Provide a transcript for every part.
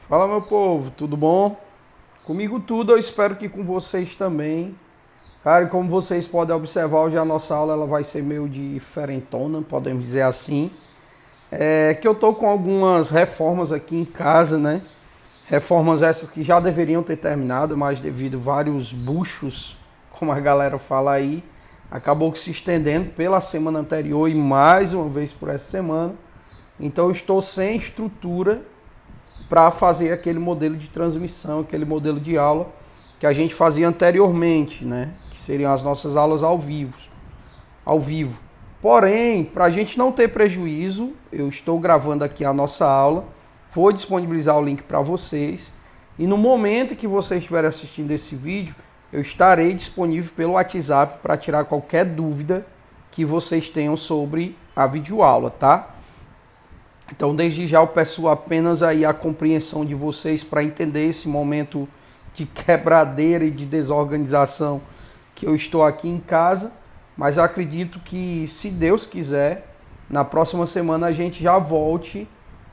Fala, meu povo, tudo bom? Comigo tudo, eu espero que com vocês também. Cara, e como vocês podem observar, hoje a nossa aula ela vai ser meio diferentona, podemos dizer assim. É que eu tô com algumas reformas aqui em casa, né? Reformas essas que já deveriam ter terminado, mas devido a vários buchos, como a galera fala aí, acabou que se estendendo pela semana anterior e mais uma vez por essa semana. Então eu estou sem estrutura para fazer aquele modelo de transmissão, aquele modelo de aula que a gente fazia anteriormente, né? Que seriam as nossas aulas ao vivo. Porém, para a gente não ter prejuízo, eu estou gravando aqui a nossa aula, vou disponibilizar o link para vocês e no momento que vocês estiverem assistindo esse vídeo, eu estarei disponível pelo WhatsApp para tirar qualquer dúvida que vocês tenham sobre a videoaula, tá? Então, desde já eu peço apenas aí a compreensão de vocês para entender esse momento de quebradeira e de desorganização que eu estou aqui em casa, mas acredito que, se Deus quiser, na próxima semana a gente já volte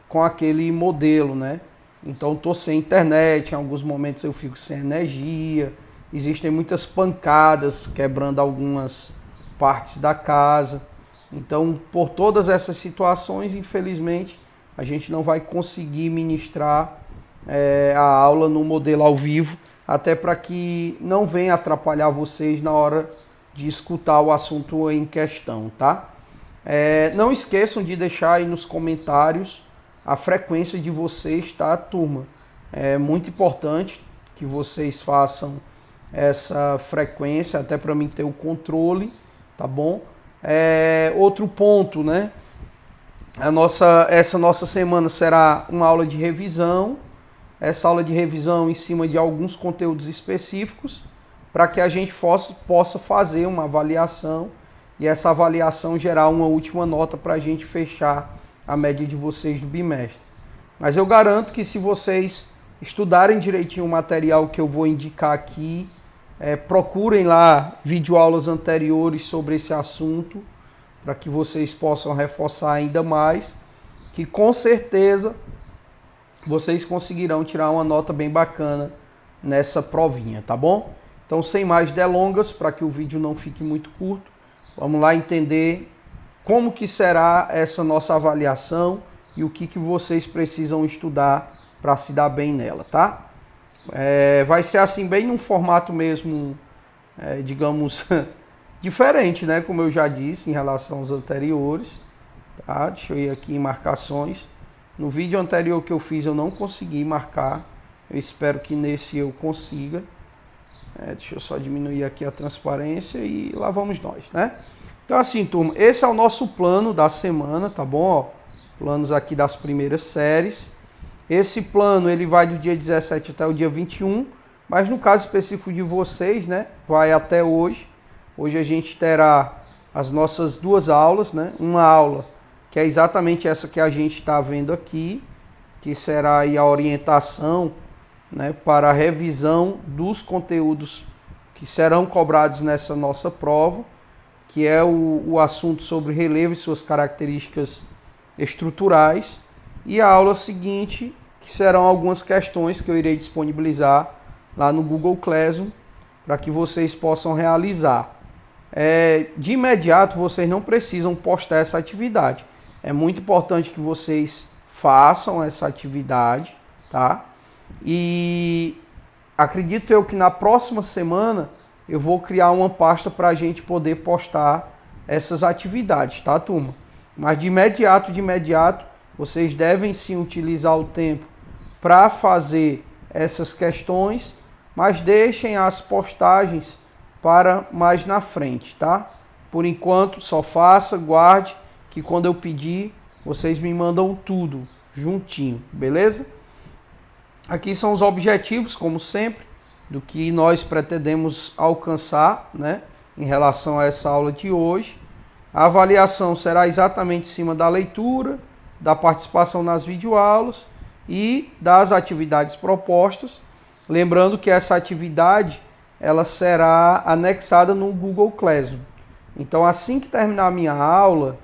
com aquele modelo, né? Então, estou sem internet, em alguns momentos eu fico sem energia, existem muitas pancadas quebrando algumas partes da casa. Então, por todas essas situações, infelizmente, a gente não vai conseguir ministrar a aula no modelo ao vivo, até para que não venha atrapalhar vocês na hora de escutar o assunto em questão, tá? Não esqueçam de deixar aí nos comentários a frequência de vocês, tá, turma? É muito importante que vocês façam essa frequência, até para mim ter o controle, tá bom? Outro ponto, né? Essa nossa semana será uma aula de revisão. Essa aula de revisão em cima de alguns conteúdos específicos, para que a gente possa fazer uma avaliação e essa avaliação gerar uma última nota para a gente fechar a média de vocês do bimestre. Mas eu garanto que se vocês estudarem direitinho o material que eu vou indicar aqui, procurem lá videoaulas anteriores sobre esse assunto, para que vocês possam reforçar ainda mais, que com certeza vocês conseguirão tirar uma nota bem bacana nessa provinha, tá bom? Então, sem mais delongas, para que o vídeo não fique muito curto, vamos lá entender como que será essa nossa avaliação e o que vocês precisam estudar para se dar bem nela, tá? Vai ser assim, bem num formato mesmo, digamos, diferente, né? Como eu já disse, em relação aos anteriores. Tá? Deixa eu ir aqui em marcações. No vídeo anterior que eu fiz eu não consegui marcar. Eu espero que nesse eu consiga. Deixa eu só diminuir aqui a transparência e lá vamos nós, né? Então assim, turma, esse é o nosso plano da semana, tá bom? Ó, planos aqui das primeiras séries. Esse plano ele vai do dia 17 até o dia 21, mas no caso específico de vocês, né, vai até hoje. Hoje a gente terá as nossas duas aulas, né? Uma aula que é exatamente essa que a gente está vendo aqui, que será aí a orientação, né, para a revisão dos conteúdos que serão cobrados nessa nossa prova, que é o assunto sobre relevo e suas características estruturais. E a aula seguinte, que serão algumas questões que eu irei disponibilizar lá no Google Classroom, para que vocês possam realizar. De imediato, vocês não precisam postar essa atividade. É muito importante que vocês façam essa atividade, tá? E acredito eu que na próxima semana eu vou criar uma pasta para a gente poder postar essas atividades, tá, turma? Mas de imediato, vocês devem sim utilizar o tempo para fazer essas questões, mas deixem as postagens para mais na frente, tá? Por enquanto, só faça, guarde, que quando eu pedir, vocês me mandam tudo juntinho, beleza? Aqui são os objetivos, como sempre, do que nós pretendemos alcançar, né, em relação a essa aula de hoje. A avaliação será exatamente em cima da leitura, da participação nas videoaulas e das atividades propostas. Lembrando que essa atividade ela será anexada no Google Classroom. Então, assim que terminar a minha aula,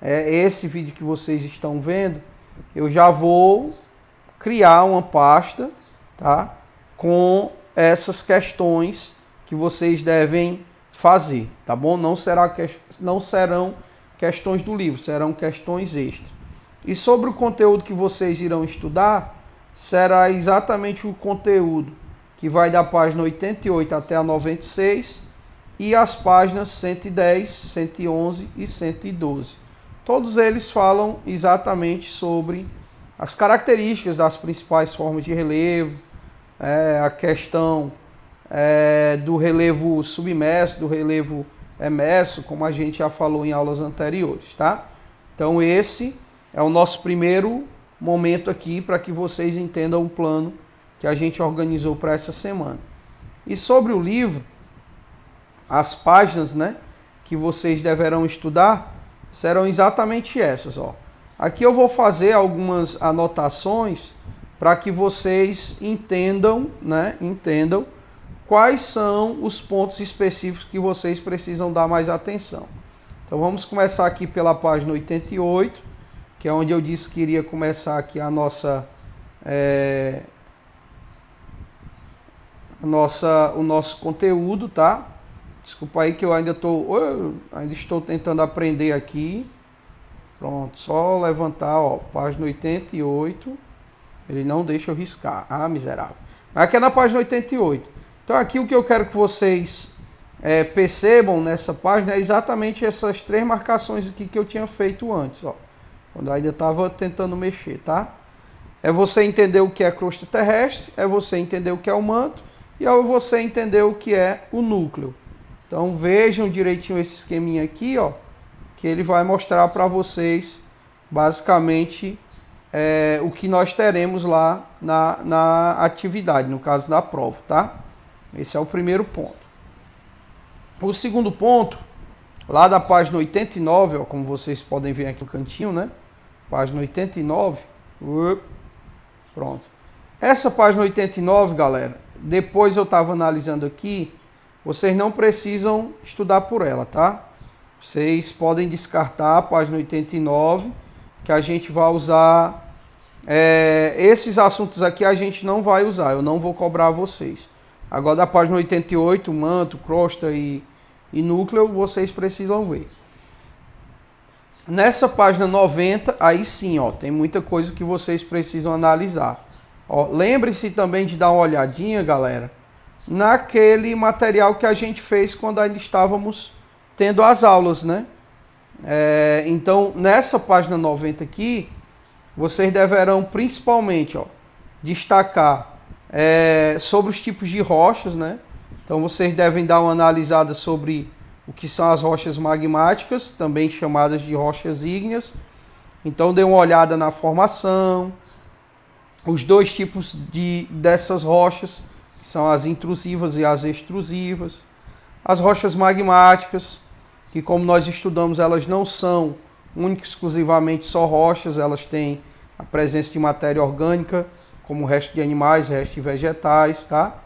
esse vídeo que vocês estão vendo, eu já vou criar uma pasta, tá? Com essas questões que vocês devem fazer, tá bom? Não serão questões do livro, serão questões extras. E sobre o conteúdo que vocês irão estudar, será exatamente o conteúdo que vai da página 88 até a 96 e as páginas 110, 111 e 112. Todos eles falam exatamente sobre as características das principais formas de relevo, a questão do relevo submerso, do relevo emerso, como a gente já falou em aulas anteriores, tá? Então esse é o nosso primeiro momento aqui para que vocês entendam o plano que a gente organizou para essa semana. E sobre o livro, as páginas, né, que vocês deverão estudar serão exatamente essas, ó. Aqui eu vou fazer algumas anotações para que vocês entendam, né, quais são os pontos específicos que vocês precisam dar mais atenção. Então vamos começar aqui pela página 88, que é onde eu disse que iria começar aqui o nosso conteúdo, tá? Desculpa aí que eu ainda estou tentando aprender aqui. Pronto, só levantar, ó, página 88. Ele não deixa eu riscar. Ah, miserável. Mas aqui é na página 88. Então aqui o que eu quero que vocês percebam nessa página é exatamente essas três marcações aqui que eu tinha feito antes, ó. Quando eu ainda estava tentando mexer, tá? É você entender o que é crosta terrestre, é você entender o que é o manto e é você entender o que é o núcleo. Então vejam direitinho esse esqueminha aqui, ó, que ele vai mostrar para vocês basicamente o que nós teremos lá na atividade, no caso da prova, tá? Esse é o primeiro ponto. O segundo ponto, lá da página 89, ó, como vocês podem ver aqui no cantinho, né? Página 89. Pronto. Essa página 89, galera, depois eu estava analisando aqui, vocês não precisam estudar por ela, tá? Vocês podem descartar a página 89, que a gente vai usar... esses assuntos aqui a gente não vai usar, eu não vou cobrar vocês. Agora da página 88, manto, crosta e núcleo, vocês precisam ver. Nessa página 90, aí sim, ó, tem muita coisa que vocês precisam analisar. Ó, lembre-se também de dar uma olhadinha, galera, naquele material que a gente fez quando ainda estávamos tendo as aulas, né? Então, nessa página 90 aqui, vocês deverão principalmente, ó, destacar sobre os tipos de rochas, né? Então, vocês devem dar uma analisada sobre o que são as rochas magmáticas, também chamadas de rochas ígneas. Então, dê uma olhada na formação, os dois tipos dessas rochas, que são as intrusivas e as extrusivas. As rochas magmáticas, que como nós estudamos, elas não são única e exclusivamente só rochas, elas têm a presença de matéria orgânica, como o resto de animais, resto de vegetais, tá?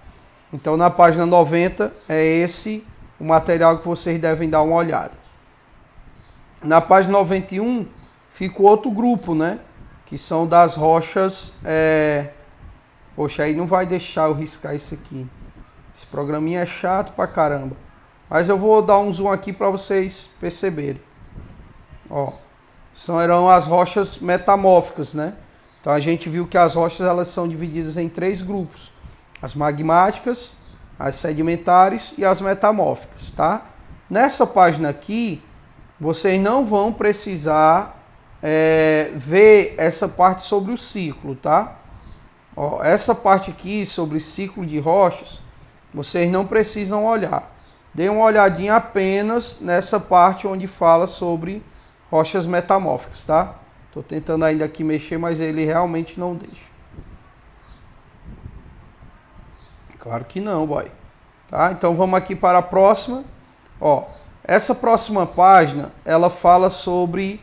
Então, na página 90, é esse o material que vocês devem dar uma olhada. Na página 91, fica o outro grupo, né? Que são das rochas... Poxa, aí não vai deixar eu riscar isso aqui. Esse programinha é chato pra caramba. Mas eu vou dar um zoom aqui para vocês perceberem. Ó, serão as rochas metamórficas, né? Então a gente viu que as rochas elas são divididas em três grupos: as magmáticas, as sedimentares e as metamórficas, tá? Nessa página aqui, vocês não vão precisar ver essa parte sobre o ciclo, tá? Ó, essa parte aqui sobre ciclo de rochas, vocês não precisam olhar. Dê uma olhadinha apenas nessa parte onde fala sobre rochas metamórficas, tá? Tô tentando ainda aqui mexer, mas ele realmente não deixa. Claro que não, boy. Tá? Então vamos aqui para a próxima. Ó, essa próxima página, ela fala sobre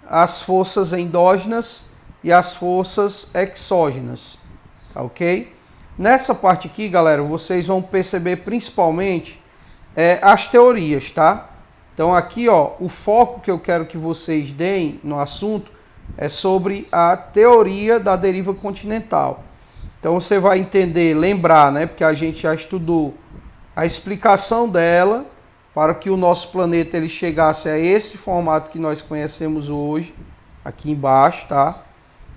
as forças endógenas e as forças exógenas, tá ok? Nessa parte aqui, galera, vocês vão perceber principalmente as teorias, tá? Então aqui, ó, o foco que eu quero que vocês deem no assunto é sobre a teoria da deriva continental. Então você vai entender, lembrar, né, porque a gente já estudou a explicação dela para que o nosso planeta ele chegasse a esse formato que nós conhecemos hoje, aqui embaixo, tá?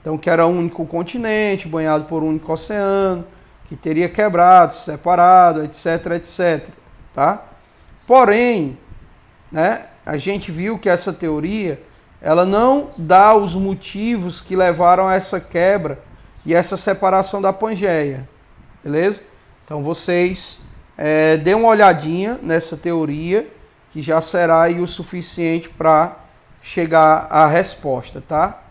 Então que era um único continente, banhado por um único oceano, que teria quebrado, separado, etc, etc, tá? Porém, né, a gente viu que essa teoria, ela não dá os motivos que levaram a essa quebra e essa separação da Pangeia, beleza? Então vocês dêem uma olhadinha nessa teoria, que já será aí o suficiente para chegar à resposta, tá?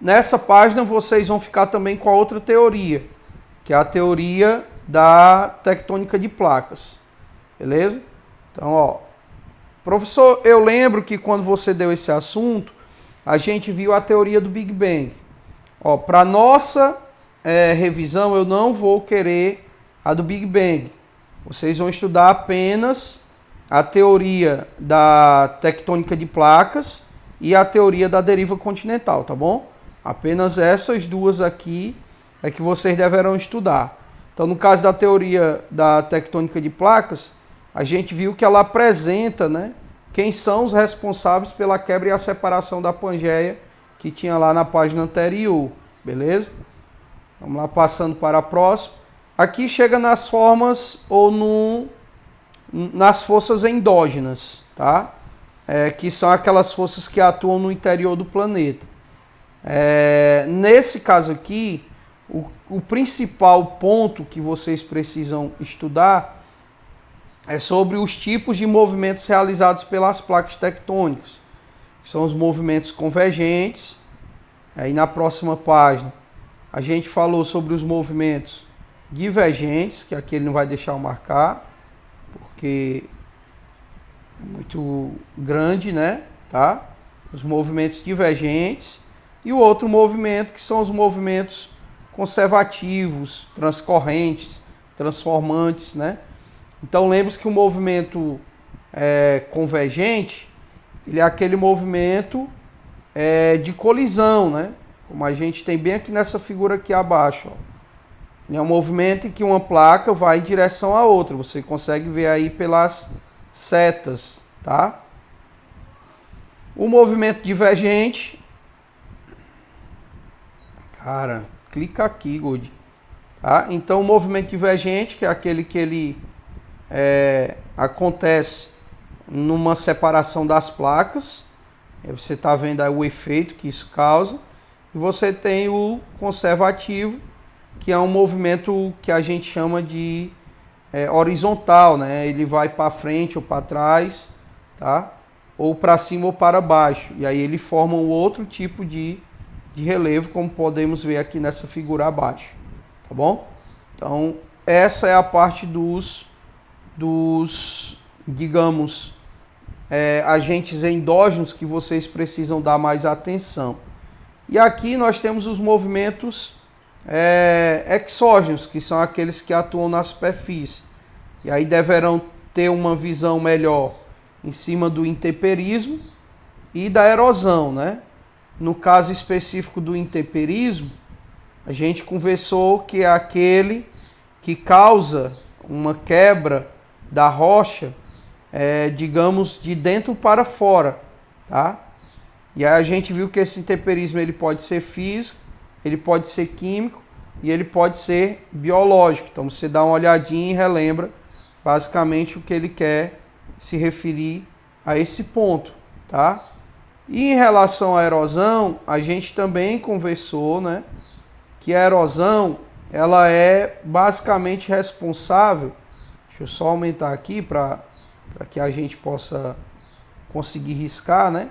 Nessa página vocês vão ficar também com a outra teoria, que é a teoria da tectônica de placas, beleza? Então, ó, professor, eu lembro que quando você deu esse assunto, a gente viu a teoria do Big Bang. Ó, para nossa revisão, eu não vou querer a do Big Bang. Vocês vão estudar apenas a teoria da tectônica de placas e a teoria da deriva continental, tá bom? Apenas essas duas aqui é que vocês deverão estudar. Então, no caso da teoria da tectônica de placas, a gente viu que ela apresenta, né, quem são os responsáveis pela quebra e a separação da Pangeia que tinha lá na página anterior, beleza? Vamos lá, passando para a próxima. Aqui chega nas formas ou nas forças endógenas, tá? Que são aquelas forças que atuam no interior do planeta. Nesse caso aqui, o principal ponto que vocês precisam estudar é sobre os tipos de movimentos realizados pelas placas tectônicas. São os movimentos convergentes. Aí na próxima página a gente falou sobre os movimentos divergentes, que aqui ele não vai deixar eu marcar, porque é muito grande, né? Tá? Os movimentos divergentes. E o outro movimento, que são os movimentos conservativos, transcorrentes, transformantes, né? Então lembre-se que o movimento convergente, ele é aquele movimento de colisão, né? Como a gente tem bem aqui nessa figura aqui abaixo, ó. É um movimento em que uma placa vai em direção à outra. Você consegue ver aí pelas setas, tá? O movimento divergente, cara, clica aqui, Good. Tá? Então o movimento divergente, que é aquele que ele acontece numa separação das placas. Você está vendo aí o efeito que isso causa. E você tem o conservativo, que é um movimento que a gente chama de horizontal, né? Ele vai para frente ou para trás, tá? Ou para cima ou para baixo. E aí ele forma um outro tipo de relevo, como podemos ver aqui nessa figura abaixo, tá bom? Então essa é a parte dos digamos, agentes endógenos que vocês precisam dar mais atenção. E aqui nós temos os movimentos exógenos, que são aqueles que atuam na superfície. E aí deverão ter uma visão melhor em cima do intemperismo e da erosão, né? No caso específico do intemperismo, a gente conversou que é aquele que causa uma quebra da rocha, digamos, de dentro para fora, tá? E aí a gente viu que esse intemperismo ele pode ser físico, ele pode ser químico e ele pode ser biológico. Então você dá uma olhadinha e relembra basicamente o que ele quer se referir a esse ponto, tá? E em relação à erosão, a gente também conversou, né, que a erosão ela é basicamente responsável. Deixa eu só aumentar aqui para que a gente possa conseguir riscar, né?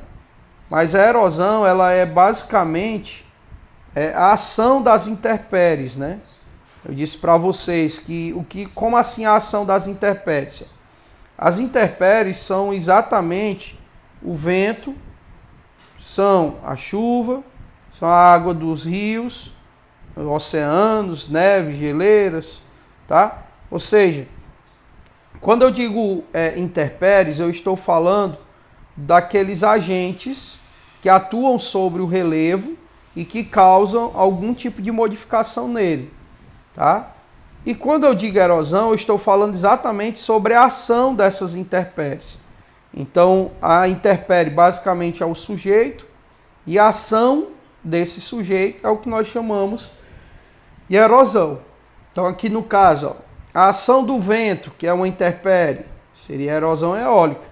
Mas a erosão ela é basicamente a ação das intempéries, né? Eu disse para vocês como assim a ação das intempéries? As intempéries são exatamente o vento, são a chuva, são a água dos rios, oceanos, neves, geleiras, tá? Ou seja, quando eu digo intempéries, eu estou falando daqueles agentes que atuam sobre o relevo e que causam algum tipo de modificação nele, tá? E quando eu digo erosão, eu estou falando exatamente sobre a ação dessas intempéries. Então, a intempérie basicamente é o sujeito e a ação desse sujeito é o que nós chamamos de erosão. Então, aqui no caso, ó, a ação do vento, que é uma intempérie, seria erosão eólica.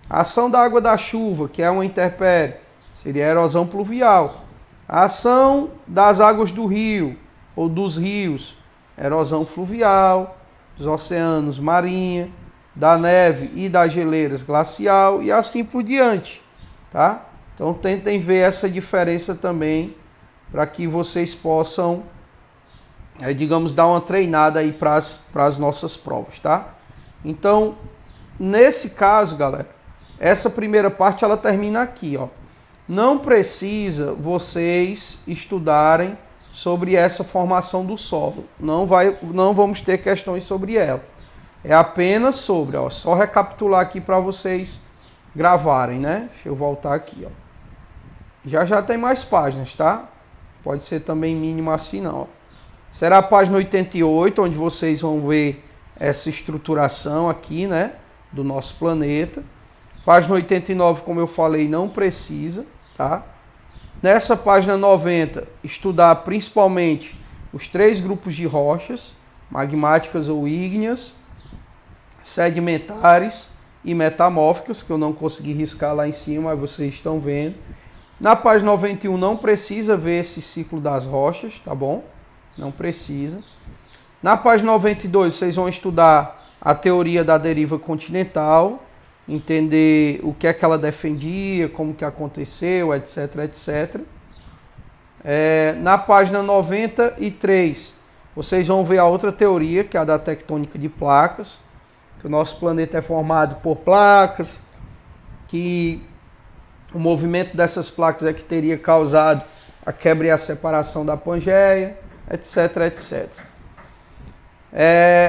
A ação da água da chuva, que é uma intempérie, seria erosão pluvial. A ação das águas do rio ou dos rios, erosão fluvial, dos oceanos, marinha, da neve e das geleiras, glacial e assim por diante, tá? Então tentem ver essa diferença também para que vocês possam, digamos, dar uma treinada aí para as nossas provas, tá? Então, nesse caso, galera, essa primeira parte ela termina aqui, ó. Não precisa vocês estudarem sobre essa formação do solo. Não vamos ter questões sobre ela. É apenas sobre, ó, só recapitular aqui para vocês gravarem, né? Deixa eu voltar aqui, ó. Já tem mais páginas, tá? Pode ser também mínimo assim, não, ó. Será a página 88, onde vocês vão ver essa estruturação aqui, né, do nosso planeta. Página 89, como eu falei, não precisa, tá? Nessa página 90, estudar principalmente os 3 grupos de rochas, magmáticas ou ígneas, sedimentares e metamórficas, que eu não consegui riscar lá em cima, mas vocês estão vendo. Na página 91 não precisa ver esse ciclo das rochas, tá bom? Não precisa. Na página 92 vocês vão estudar a teoria da deriva continental, entender o que é que ela defendia, como que aconteceu, etc, etc. Na página 93 vocês vão ver a outra teoria, que é a da tectônica de placas, que o nosso planeta é formado por placas, que o movimento dessas placas é que teria causado a quebra e a separação da Pangeia, etc, etc.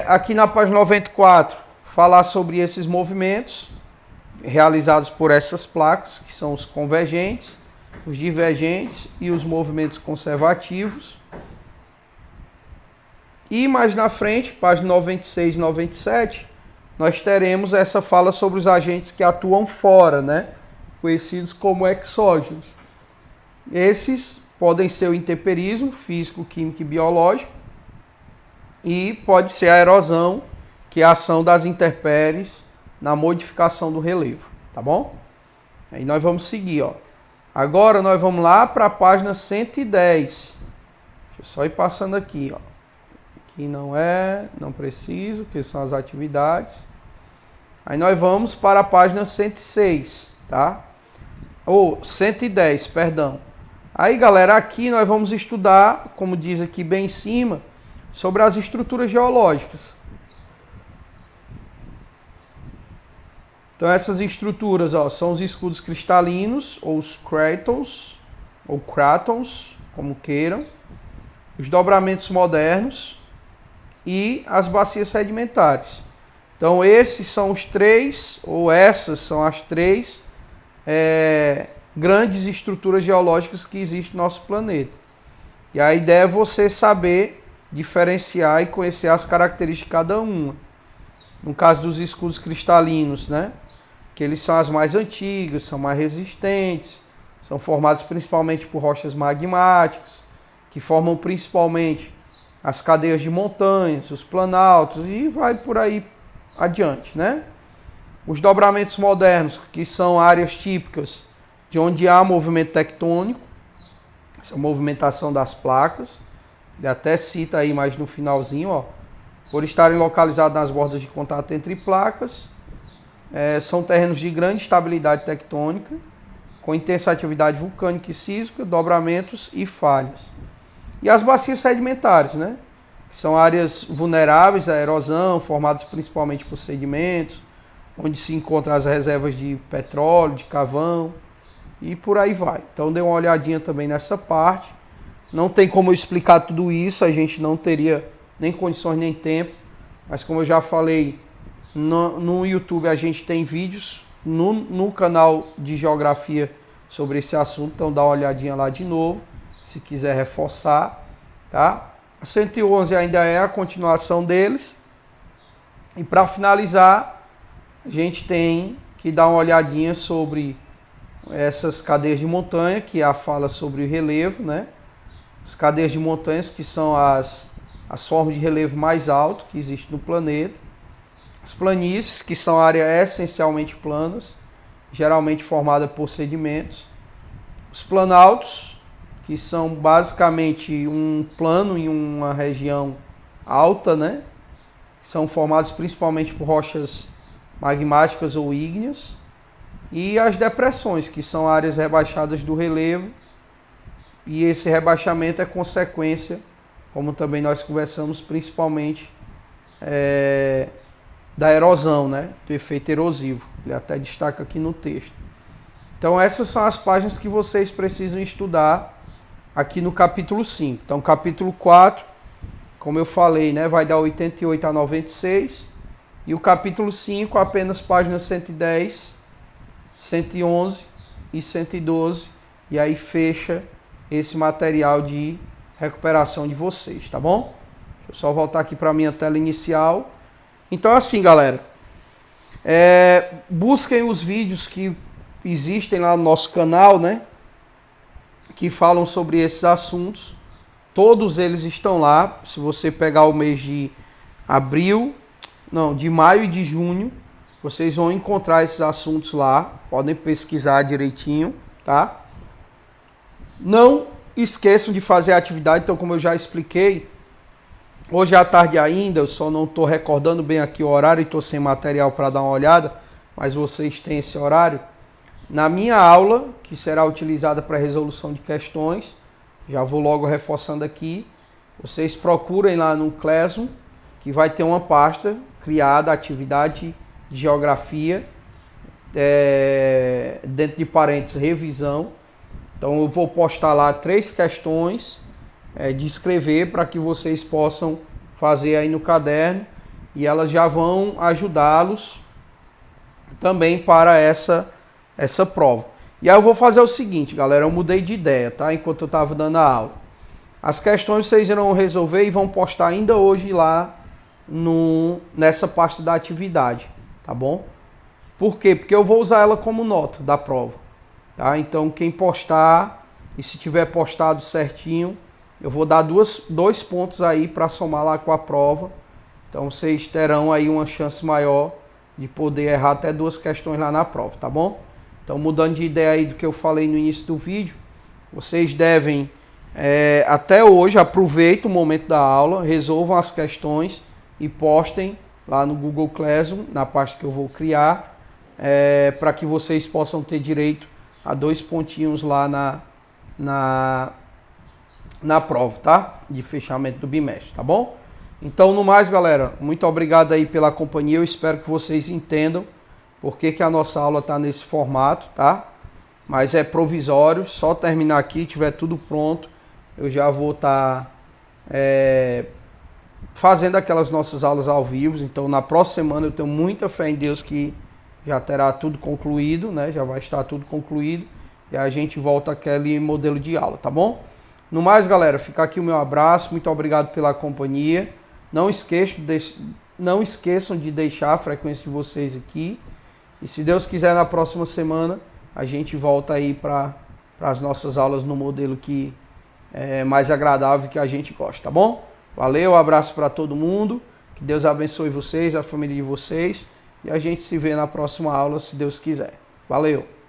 Aqui na página 94, falar sobre esses movimentos realizados por essas placas, que são os convergentes, os divergentes e os movimentos conservativos. E mais na frente, página 96 e 97, nós teremos essa fala sobre os agentes que atuam fora, né? Conhecidos como exógenos. Esses podem ser o intemperismo, físico, químico e biológico, e pode ser a erosão, que é a ação das intempéries na modificação do relevo, tá bom? Aí nós vamos seguir, ó. Agora nós vamos lá para a página 110. Deixa eu só ir passando aqui, ó. Aqui não preciso, que são as atividades. Aí nós vamos para a página 106, tá? Ou 110, perdão. Aí, galera, aqui nós vamos estudar, como diz aqui bem em cima, sobre as estruturas geológicas. Então essas estruturas, ó, são os escudos cristalinos, ou os crátons, ou crátons, como queiram, os dobramentos modernos e as bacias sedimentares. Então esses são os 3, ou essas são as 3 grandes estruturas geológicas que existem no nosso planeta. E a ideia é você saber diferenciar e conhecer as características de cada uma. No caso dos escudos cristalinos, né? Que eles são as mais antigas, são mais resistentes, são formados principalmente por rochas magmáticas, que formam principalmente as cadeias de montanhas, os planaltos e vai por aí adiante, né? Os dobramentos modernos, que são áreas típicas de onde há movimento tectônico, essa movimentação das placas, ele até cita aí mais no finalzinho, ó, por estarem localizados nas bordas de contato entre placas, são terrenos de grande estabilidade tectônica, com intensa atividade vulcânica e sísmica, dobramentos e falhas. E as bacias sedimentares, né? Que são áreas vulneráveis à erosão, formadas principalmente por sedimentos, onde se encontram as reservas de petróleo, de carvão e por aí vai. Então dê uma olhadinha também nessa parte. Não tem como eu explicar tudo isso, a gente não teria nem condições nem tempo, mas como eu já falei, no YouTube a gente tem vídeos no canal de geografia sobre esse assunto, então dá uma olhadinha lá de novo, se quiser reforçar, tá? A 111 ainda é a continuação deles. E para finalizar, a gente tem que dar uma olhadinha sobre essas cadeias de montanha, que é a fala sobre o relevo, né? As cadeias de montanhas, que são as formas de relevo mais alto que existe no planeta. As planícies, que são áreas essencialmente planas, geralmente formada por sedimentos. Os planaltos, que são basicamente um plano em uma região alta, né? São formados principalmente por rochas magmáticas ou ígneas. E as depressões, que são áreas rebaixadas do relevo. E esse rebaixamento é consequência, como também nós conversamos, principalmente da erosão, né? Do efeito erosivo. Ele até destaca aqui no texto. Então essas são as páginas que vocês precisam estudar aqui no capítulo 5. Então capítulo 4, como eu falei, né, vai dar 88 a 96. E o capítulo 5 apenas páginas 110, 111 e 112. E aí fecha esse material de recuperação de vocês, tá bom? Deixa eu só voltar aqui para a minha tela inicial. Então assim, galera, busquem os vídeos que existem lá no nosso canal, né? Que falam sobre esses assuntos. Todos eles estão lá. Se você pegar o mês de de maio e de junho, vocês vão encontrar esses assuntos lá. Podem pesquisar direitinho, tá? Não esqueçam de fazer a atividade. Então, como eu já expliquei, hoje à tarde ainda, eu só não estou recordando bem aqui o horário e estou sem material para dar uma olhada, mas vocês têm esse horário. Na minha aula, que será utilizada para resolução de questões, já vou logo reforçando aqui, vocês procurem lá no Classroom, que vai ter uma pasta criada, atividade de geografia, dentro de parênteses, revisão. Então eu vou postar lá 3 questões de escrever para que vocês possam fazer aí no caderno e elas já vão ajudá-los também para essa prova. E aí eu vou fazer o seguinte, galera, eu mudei de ideia, tá? Enquanto eu estava dando a aula. As questões vocês irão resolver e vão postar ainda hoje lá nessa parte da atividade, tá bom? Por quê? Porque eu vou usar ela como nota da prova, tá? Então quem postar, e se tiver postado certinho, eu vou dar 2 pontos aí para somar lá com a prova. Então vocês terão aí uma chance maior de poder errar até 2 questões lá na prova, tá bom? Então, mudando de ideia aí do que eu falei no início do vídeo, vocês devem, até hoje, aproveitem o momento da aula, resolvam as questões e postem lá no Google Classroom, na parte que eu vou criar, para que vocês possam ter direito a 2 pontinhos lá na prova, tá? De fechamento do bimestre, tá bom? Então, no mais, galera, muito obrigado aí pela companhia, eu espero que vocês entendam por que a nossa aula está nesse formato, tá? Mas é provisório, só terminar aqui, tiver tudo pronto, eu já vou estar fazendo aquelas nossas aulas ao vivo. Então na próxima semana eu tenho muita fé em Deus que já terá tudo concluído, né? Já vai estar tudo concluído e a gente volta àquele modelo de aula, tá bom? No mais, galera, fica aqui o meu abraço, muito obrigado pela companhia. Não esqueçam de deixar a frequência de vocês aqui. E se Deus quiser, na próxima semana, a gente volta aí para as nossas aulas no modelo que é mais agradável, que a gente gosta, tá bom? Valeu, abraço para todo mundo, que Deus abençoe vocês, a família de vocês, e a gente se vê na próxima aula, se Deus quiser. Valeu!